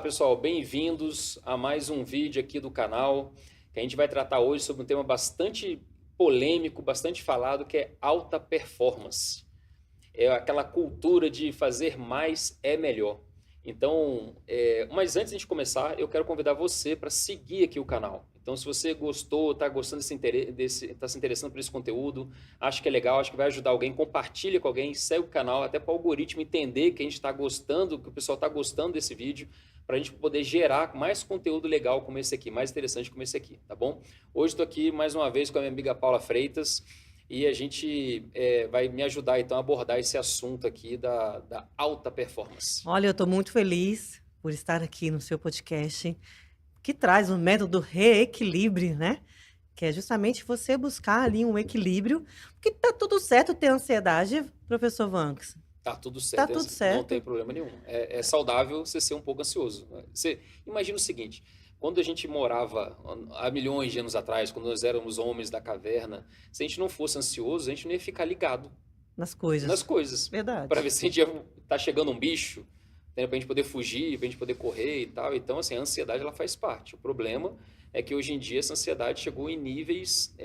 pessoal, bem-vindos a mais um vídeo aqui do canal, que a gente vai tratar hoje sobre um tema bastante polêmico, bastante falado, que é alta performance. É aquela cultura de fazer mais é melhor. Então, mas antes de começar, eu quero convidar você para seguir aqui o canal. Então, se você gostou, está gostando está se interessando por esse conteúdo, acha que é legal, acha que vai ajudar alguém, compartilha com alguém, segue o canal, até para o algoritmo entender que a gente está gostando, que o pessoal está gostando desse vídeo, para a gente poder gerar mais conteúdo legal como esse aqui, mais interessante como esse aqui, tá bom? Hoje estou aqui mais uma vez com a minha amiga Paula Freitas, e a gente vai me ajudar, então, a abordar esse assunto aqui da alta performance. Olha, eu estou muito feliz por estar aqui no seu podcast, que traz o método reequilíbrio, né? Que é justamente você buscar ali um equilíbrio, porque tá tudo certo ter ansiedade, professor Vanks. Tá tudo Tá certo, tudo não tem certo. problema nenhum. É saudável você ser um pouco ansioso. Você imagina o seguinte, quando a gente morava há milhões de anos atrás, quando nós éramos homens da caverna, se a gente não fosse ansioso, a gente não ia ficar ligado Nas nas coisas. coisas, para Verdade. ver se a gente tá chegando um bicho, né, para a gente poder fugir, para a gente poder correr e tal. Então, assim, a ansiedade ela faz parte. O problema é que hoje em dia essa ansiedade chegou em níveis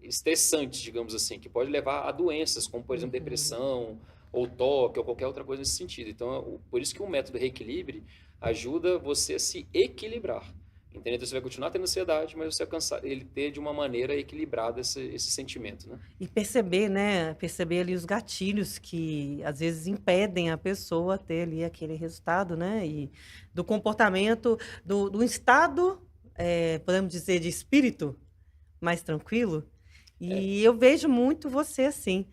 estressantes, digamos assim, que pode levar a doenças, como por exemplo Uhum. depressão, ou toque, ou qualquer outra coisa nesse sentido. Então, por isso que o método reequilíbrio ajuda você a se equilibrar. Entendeu? Então, você vai continuar tendo ansiedade, mas você alcançar ele ter de uma maneira equilibrada esse sentimento, né? E perceber, né? Perceber ali os gatilhos que às vezes impedem a pessoa a ter ali aquele resultado, né? E do comportamento, do estado, podemos dizer, de espírito mais tranquilo. É, E eu vejo muito você assim.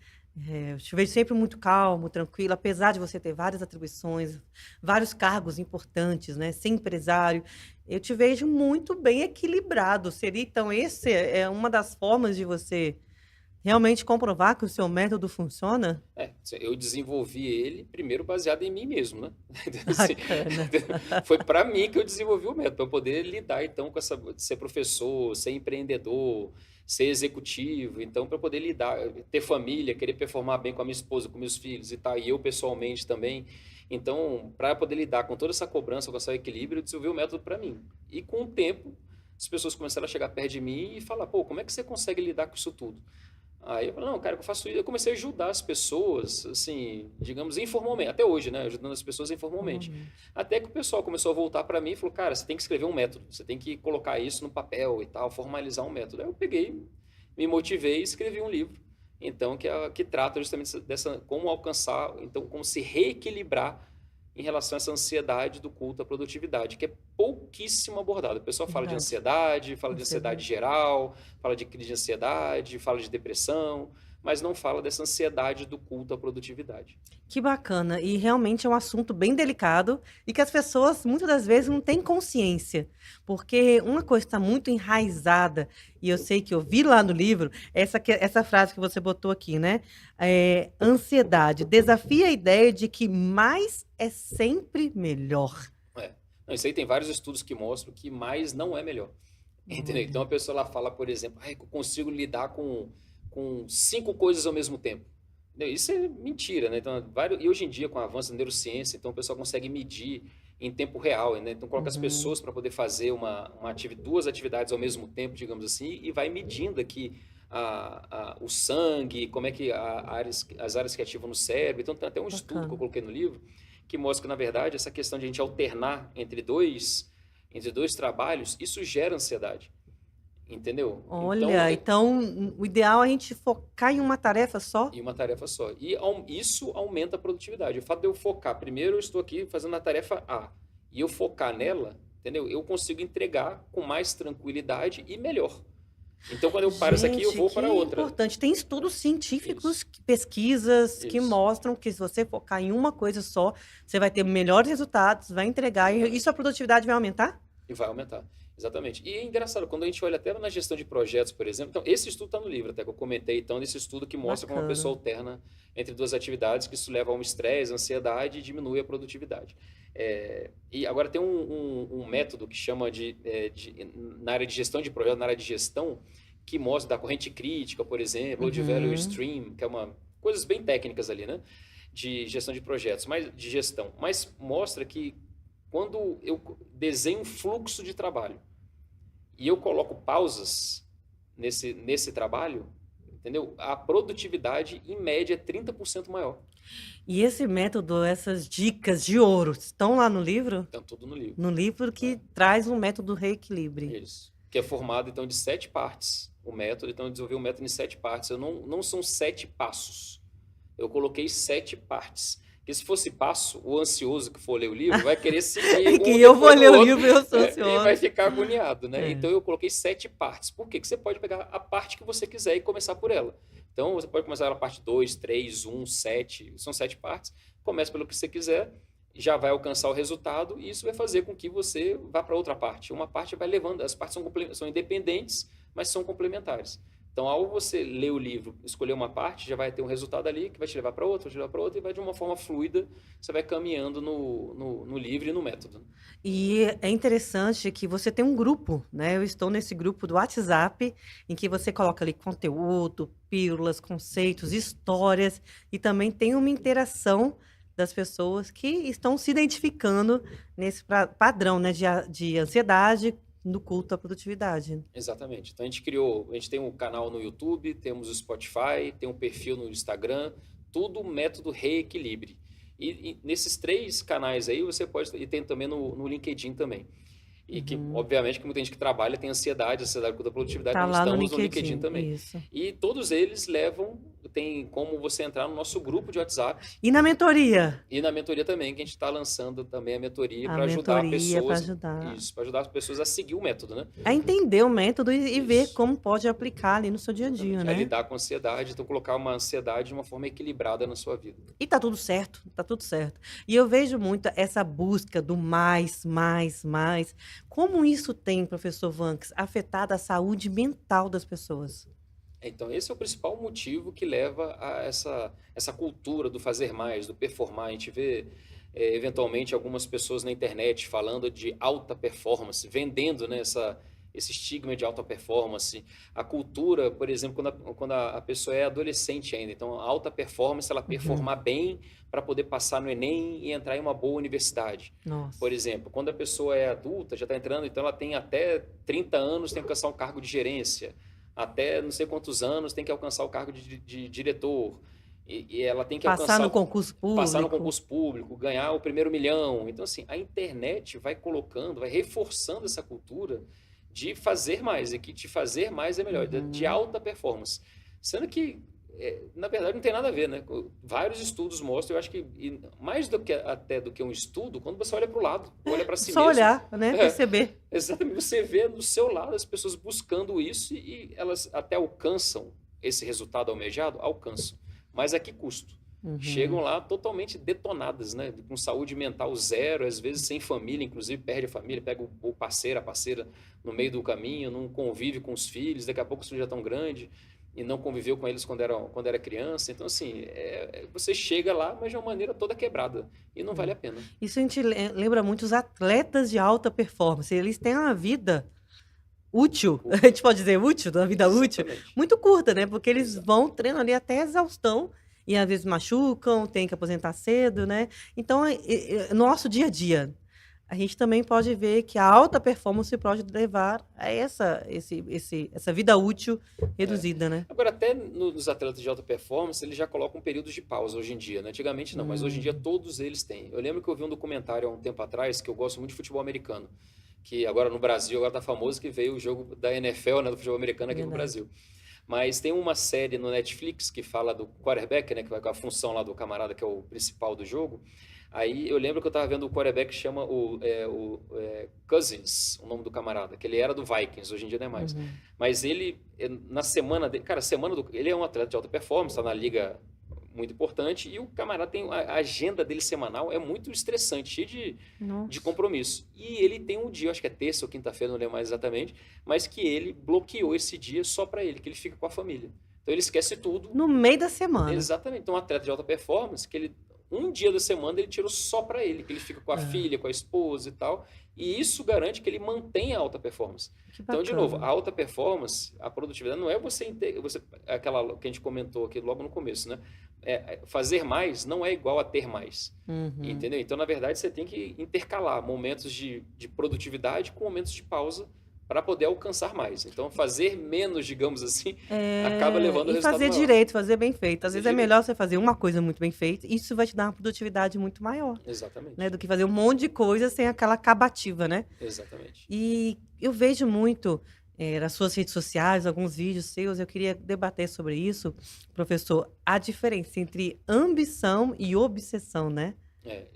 Eu te vejo sempre muito calmo, tranquilo, apesar de você ter várias atribuições, vários cargos importantes, né? Ser empresário, eu te vejo muito bem equilibrado. Seria, então, esse é uma das formas de você realmente comprovar que o seu método funciona? eu desenvolvi ele primeiro baseado em mim mesmo, né? Assim, Bacana. foi para mim que eu desenvolvi o método, para eu poder lidar então com essa, ser professor, ser empreendedor, ser executivo, então para poder lidar, ter família, querer performar bem com a minha esposa, com meus filhos e tal, e eu pessoalmente também. Então, para poder lidar com toda essa cobrança, com esse equilíbrio, eu desenvolvi o método para mim. E com o tempo, as pessoas começaram a chegar perto de mim e falar, pô, como é que você consegue lidar com isso tudo? Aí eu falei, não, cara, eu faço isso. Eu comecei a ajudar as pessoas, assim, digamos, informalmente, até hoje, né? Ajudando as pessoas informalmente. Normalmente. Até que o pessoal começou a voltar para mim e falou, cara, você tem que escrever um método, você tem que colocar isso no papel e tal, formalizar um método. Aí eu peguei, me motivei e escrevi um livro. Então, que trata justamente dessa, como alcançar, então, como se reequilibrar em relação a essa ansiedade do culto à produtividade, que é pouquíssimo abordado. O pessoal Verdade. fala de ansiedade Ansiedade. geral, fala de crise de ansiedade, fala de depressão, mas não fala dessa ansiedade do culto à produtividade. Que bacana. E realmente é um assunto bem delicado e que as pessoas muitas das vezes não têm consciência. Porque uma coisa está muito enraizada, e eu sei que eu vi lá no livro, essa frase que você botou aqui, né? Ansiedade desafia a ideia de que mais é sempre melhor. É. Não, isso aí tem vários estudos que mostram que mais não é melhor. Entendeu? Então a Olha. pessoa lá fala, por exemplo, ah, eu consigo lidar com 5 coisas ao mesmo tempo. Entendeu? Isso é mentira, né? Então, e hoje em dia, com o avanço da neurociência, então o pessoal consegue medir em tempo real, né? Então coloca as Uhum. pessoas para poder fazer duas atividades ao mesmo tempo, digamos assim, e vai medindo aqui o sangue, como é que as áreas que ativam no cérebro. Então tem até um estudo que eu Bacana. coloquei no livro que mostra que, na verdade, essa questão de a gente alternar entre dois trabalhos, isso gera ansiedade. Entendeu? Então, Olha, então o ideal é a gente focar em uma tarefa só? em uma tarefa só. E isso aumenta a produtividade. O fato de eu focar, primeiro eu estou aqui fazendo a tarefa A, e eu focar nela, entendeu? Eu consigo entregar com mais tranquilidade e melhor. Então, quando eu paro isso aqui, eu Gente, vou para que outra. importante. Tem estudos Isso, científicos, pesquisas que isso, mostram que se você focar em uma coisa só, você vai ter melhores resultados, vai entregar e exatamente. sua produtividade vai aumentar? E vai aumentar. Exatamente. E é engraçado, quando a gente olha até na gestão de projetos, por exemplo, então, esse estudo está no livro, até que eu comentei, então, desse estudo que mostra como a pessoa Bacana. alterna entre duas atividades, que isso leva a um estresse, ansiedade e diminui a produtividade. E agora tem um método que chama na área de gestão de projetos, na área de gestão, que mostra da corrente crítica, por exemplo, ou de value Uhum. stream, que é coisas bem técnicas ali, né? De gestão de projetos, de gestão, mas mostra que quando eu desenho um fluxo de trabalho e eu coloco pausas nesse trabalho, entendeu? A produtividade, em média, é 30% maior. E esse método, essas dicas de ouro, estão lá no livro? Então, tudo no livro. No livro que traz um método reequilíbrio. Isso. Que é formado, então, de 7 partes. O método, então, eu desenvolvi um método em 7 partes. Não são 7 passos. Eu coloquei 7 partes. Porque se fosse passo, o ansioso que for ler o livro vai querer seguir que eu vou ler o livro e eu sou ansioso. E vai ficar agoniado, né? Então, eu coloquei 7 partes. Por quê? Porque você pode pegar a parte que você quiser e começar por ela. Então, você pode começar pela parte 2, 3, 1, 7. São 7 partes. Começa pelo que você quiser, já vai alcançar o resultado e isso vai fazer com que você vá para outra parte. Uma parte vai levando, as partes são independentes, mas são complementares. Então, ao você ler o livro, escolher uma parte, já vai ter um resultado ali que vai te levar para outra, e vai de uma forma fluida, você vai caminhando no livro e no método. E é interessante que você tem um grupo, né? Eu estou nesse grupo do WhatsApp, em que você coloca ali conteúdo, pílulas, conceitos, histórias, e também tem uma interação das pessoas que estão se identificando nesse padrão, né, de ansiedade, no culto à produtividade. Exatamente. Então, a gente tem um canal no YouTube, temos o Spotify, tem um perfil no Instagram, tudo método Reequilibre. E nesses 3 canais aí, você pode... E tem também no LinkedIn também. E que, obviamente, que muita gente que trabalha tem ansiedade culto à produtividade, tá então lá estamos no LinkedIn também. Isso. E todos eles tem como você entrar no nosso grupo de WhatsApp. E na mentoria? E na mentoria também, que a gente está lançando também a mentoria para ajudar pessoas. Isso, para ajudar as pessoas a seguir o método, né? A entender o método e ver como pode aplicar ali no seu dia a dia, né? A lidar com a ansiedade, então colocar uma ansiedade de uma forma equilibrada na sua vida. E tá tudo certo, tá tudo certo. E eu vejo muito essa busca do mais. Como isso tem, professor Vanks, afetado a saúde mental das pessoas? Então, esse é o principal motivo que leva a essa cultura do fazer mais, do performar. A gente vê, eventualmente, algumas pessoas na internet falando de alta performance, vendendo, né, esse estigma de alta performance. A cultura, por exemplo, quando a pessoa é adolescente ainda. Então, a alta performance, ela performar bem para poder passar no Enem e entrar em uma boa universidade. Nossa. Por exemplo, quando a pessoa é adulta, já está entrando, então ela tem até 30 anos, tem que alcançar um cargo de gerência. Até não sei quantos anos tem que alcançar o cargo de diretor. E ela tem que passar no concurso público. Passar no concurso público, ganhar o primeiro milhão. Então, assim, a internet vai reforçando essa cultura de fazer mais, e que de fazer mais é melhor, de alta performance. Sendo que, na verdade, não tem nada a ver, né? Vários estudos mostram, eu acho que mais do que um estudo, quando você olha para o lado, olha para si Só mesmo. Só olhar, né? Perceber. Exatamente. Você vê do seu lado as pessoas buscando isso e elas até alcançam esse resultado almejado, alcançam. Mas a que custo? Chegam lá totalmente detonadas, né? Com saúde mental zero, às vezes sem família, inclusive perde a família, pega o parceiro, a parceira no meio do caminho, não convive com os filhos, daqui a pouco os filhos já estão grandes e não conviveu com eles quando era criança. Então, assim, você chega lá, mas de uma maneira toda quebrada e não vale a pena. Isso a gente lembra muito os atletas de alta performance. Eles têm uma vida útil, a gente pode dizer útil, uma vida útil, muito curta, né? Porque eles vão treinando ali até exaustão e às vezes machucam, tem que aposentar cedo, né? Então, nosso dia a dia, a gente também pode ver que a alta performance pode levar a essa vida útil reduzida, né? Agora, até nos atletas de alta performance, eles já colocam períodos de pausa hoje em dia, né? Antigamente não, mas hoje em dia todos eles têm. Eu lembro que eu vi um documentário há um tempo atrás, que eu gosto muito de futebol americano, que agora no Brasil agora tá famoso, que veio o jogo da NFL, né, do futebol americano aqui no Brasil. Mas tem uma série no Netflix que fala do quarterback, né, que vai com a função lá do camarada, que é o principal do jogo. Aí eu lembro que eu estava vendo o quarterback que chama Cousins, o nome do camarada, que ele era do Vikings, hoje em dia não é mais. Mas ele, na semana dele, cara, ele é um atleta de alta performance, está na liga muito importante, e o camarada tem a agenda dele semanal é muito estressante, cheio de compromisso. E ele tem um dia, acho que é terça ou quinta-feira, não lembro mais exatamente, mas que ele bloqueou esse dia só para ele, que ele fica com a família. Então ele esquece tudo. No meio da semana. Exatamente. Então um atleta de alta performance, que ele um dia da semana ele tirou só para ele, que ele fica com a filha, com a esposa e tal, e isso garante que ele mantenha a alta performance. Então, de novo, a alta performance, a produtividade não é aquela que a gente comentou aqui logo no começo, né? fazer mais não é igual a ter mais. Uhum. Entendeu? Então, na verdade, você tem que intercalar momentos de produtividade com momentos de pausa para poder alcançar mais. Então, fazer menos, digamos assim, acaba levando ao E resultado fazer maior. direito, fazer bem feito. Às Fazer vezes é direito. melhor você fazer uma coisa muito bem feita, e isso vai te dar uma produtividade muito maior, Exatamente. né? Do que fazer um monte de coisa sem aquela acabativa, né? Exatamente. E eu vejo muito nas suas redes sociais, alguns vídeos seus, eu queria debater sobre isso, professor, a diferença entre ambição e obsessão, né?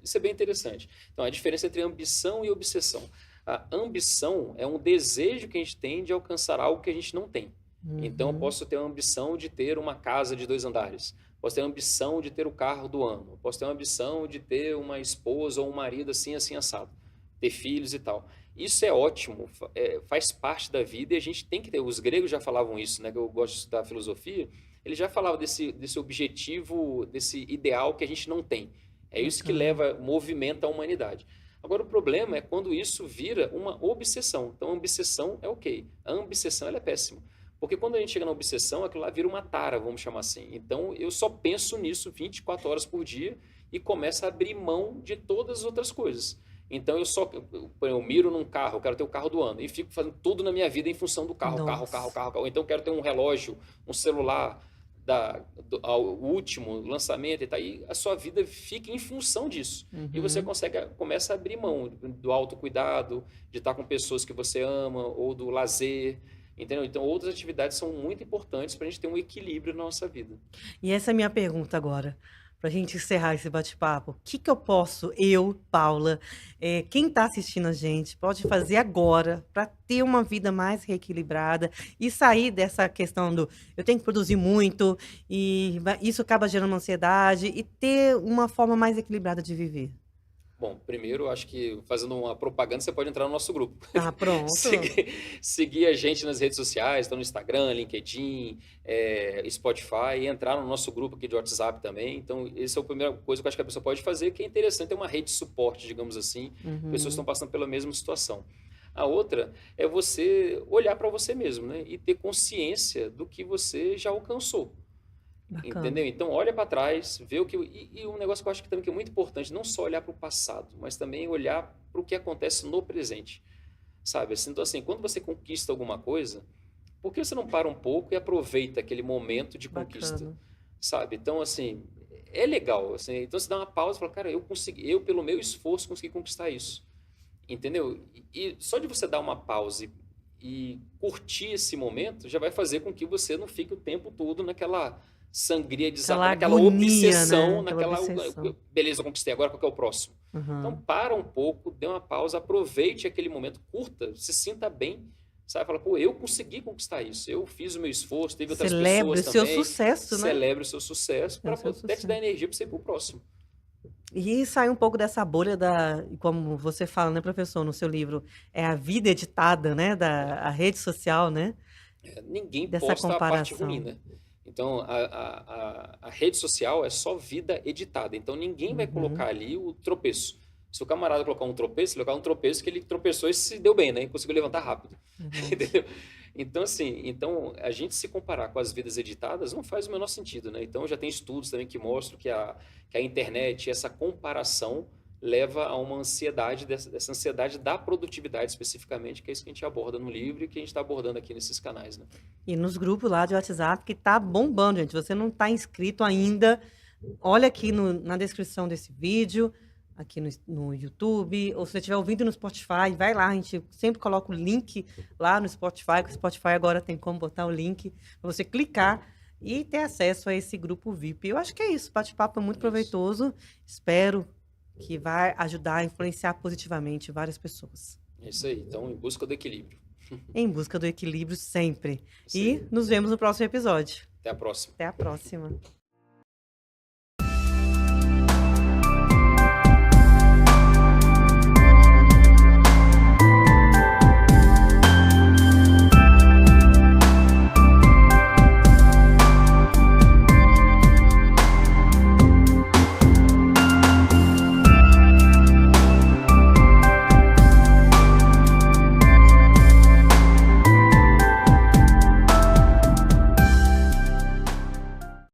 Isso é bem interessante. Então, a diferença entre ambição e obsessão. A ambição é um desejo que a gente tem de alcançar algo que a gente não tem. Então, eu posso ter a ambição de ter uma casa de 2 andares. Posso ter a ambição de ter o carro do ano. Posso ter a ambição de ter uma esposa ou um marido assim, assim, assado. Ter filhos e tal. Isso é ótimo, faz parte da vida e a gente tem que ter. Os gregos já falavam isso, né? Que eu gosto de estudar filosofia. Ele já falava desse objetivo, desse ideal que a gente não tem. É isso que movimenta a humanidade. Agora, o problema é quando isso vira uma obsessão. Então, a obsessão é ok. A obsessão ela é péssima. Porque quando a gente chega na obsessão, aquilo lá vira uma tara, vamos chamar assim. Então, eu só penso nisso 24 horas por dia e começo a abrir mão de todas as outras coisas. Então, eu miro num carro, eu quero ter o carro do ano e fico fazendo tudo na minha vida em função do carro, carro. Ou então, eu quero ter um relógio, um celular, ao último lançamento e tal, e a sua vida fica em função disso. E você começa a abrir mão do autocuidado, de estar com pessoas que você ama, ou do lazer, entendeu? Então, outras atividades são muito importantes para a gente ter um equilíbrio na nossa vida. E essa é a minha pergunta agora, para a gente encerrar esse bate-papo. O que eu posso, Paula, quem está assistindo a gente, pode fazer agora para ter uma vida mais reequilibrada e sair dessa questão do eu tenho que produzir muito e isso acaba gerando ansiedade e ter uma forma mais equilibrada de viver? Bom, primeiro, acho que fazendo uma propaganda, você pode entrar no nosso grupo. Ah, pronto. Seguir a gente nas redes sociais, então no Instagram, LinkedIn, Spotify, e entrar no nosso grupo aqui de WhatsApp também. Então, essa é a primeira coisa que eu acho que a pessoa pode fazer, que é interessante ter uma rede de suporte, digamos assim, pessoas que estão passando pela mesma situação. A outra é você olhar para você mesmo, né? E ter consciência do que você já alcançou. Bacana. Entendeu? Então, olha para trás, vê o que... E um negócio que eu acho que também que é muito importante, não só olhar para o passado, mas também olhar para o que acontece no presente, sabe? Assim, então, assim, quando você conquista alguma coisa, por que você não para um pouco e aproveita aquele momento de conquista, sabe? Então, assim, é legal. Assim, então, você dá uma pausa e fala, cara, eu, pelo meu esforço, consegui conquistar isso. Entendeu? E só de você dar uma pausa e curtir esse momento, já vai fazer com que você não fique o tempo todo naquela sangria de naquela obsessão, né? Beleza, eu conquistei, agora qual que é o próximo? Então, para um pouco, dê uma pausa, aproveite aquele momento, curta, se sinta bem, sabe? Fala, pô, eu consegui conquistar isso, eu fiz o meu esforço, teve outras pessoas também. Celebre o seu sucesso, né? Celebre o seu sucesso, para poder te dar energia para você ir para o próximo. E sair um pouco dessa bolha como você fala, né, professor, no seu livro, é a vida editada, né, a rede social, né? Ninguém posta a parte ruim, né? Então, a rede social é só vida editada. Então, ninguém vai colocar ali o tropeço. Se o camarada colocar um tropeço, ele colocar um tropeço que ele tropeçou e se deu bem, né? E conseguiu levantar rápido. Entendeu? Então, assim, a gente se comparar com as vidas editadas não faz o menor sentido, né? Então, já tem estudos também que mostram que a internet, essa comparação, leva a uma ansiedade, dessa ansiedade da produtividade especificamente, que é isso que a gente aborda no livro e que a gente está abordando aqui nesses canais, né? E nos grupos lá de WhatsApp que tá bombando, gente. Você não está inscrito ainda, olha aqui na descrição desse vídeo, aqui no YouTube, ou se você estiver ouvindo no Spotify, vai lá, a gente sempre coloca o link lá no Spotify, que o Spotify agora tem como botar o link para você clicar e ter acesso a esse grupo VIP. Eu acho que é isso, o bate-papo é muito proveitoso, espero que vai ajudar a influenciar positivamente várias pessoas. É isso aí, então em busca do equilíbrio. Em busca do equilíbrio sempre. E nos vemos no próximo episódio. Até a próxima. Até a próxima.